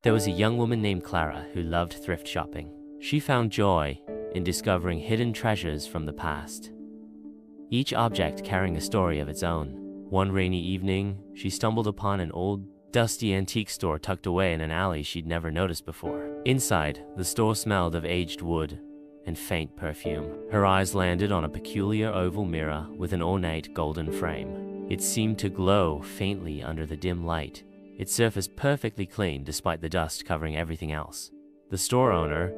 There was a young woman named Clara who loved thrift shopping. She found joy in discovering hidden treasures from the past, each object carrying a story of its own. One rainy evening, she stumbled upon an old, dusty antique store tucked away in an alley she'd never noticed before. Inside, the store smelled of aged wood and faint perfume. Her eyes landed on a peculiar oval mirror with an ornate golden frame. It seemed to glow faintly under the dim light, its surface perfectly clean despite the dust covering everything else. The store owner,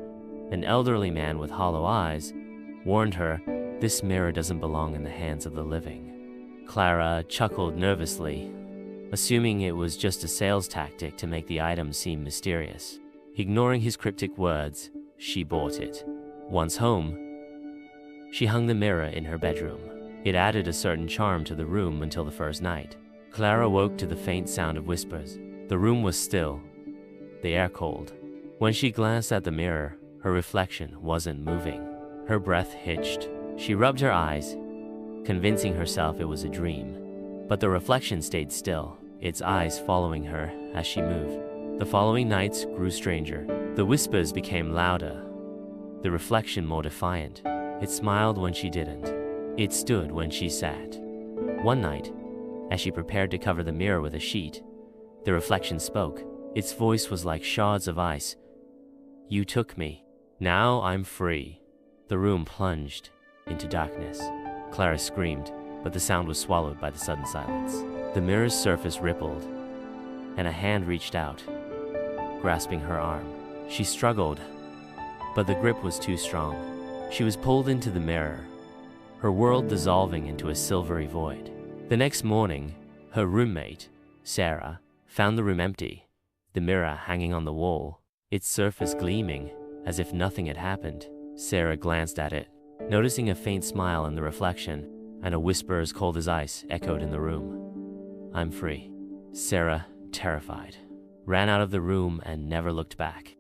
an elderly man with hollow eyes, warned her, "This mirror doesn't belong in the hands of the living." Clara chuckled nervously, assuming it was just a sales tactic to make the item seem mysterious. Ignoring his cryptic words, she bought it. Once home, she hung the mirror in her bedroom. It added a certain charm to the room until the first night. Clara woke to the faint sound of whispers. The room was still, the air cold. When she glanced at the mirror, her reflection wasn't moving. Her breath hitched. She rubbed her eyes, convincing herself it was a dream. But the reflection stayed still, its eyes following her as she moved. The following nights grew stranger. The whispers became louder, the reflection more defiant. It smiled when she didn't. It stood when she sat. One night, as she prepared to cover the mirror with a sheet, the reflection spoke. Its voice was like shards of ice. "You took me. Now I'm free." The room plunged into darkness. Clara screamed, but the sound was swallowed by the sudden silence. The mirror's surface rippled, and a hand reached out, grasping her arm. She struggled, but the grip was too strong. She was pulled into the mirror, her world dissolving into a silvery void. The next morning, her roommate, Sarah, found the room empty, the mirror hanging on the wall, its surface gleaming as if nothing had happened. Sarah glanced at it, noticing a faint smile in the reflection, and a whisper as cold as ice echoed in the room. "I'm free." Sarah, terrified, ran out of the room and never looked back.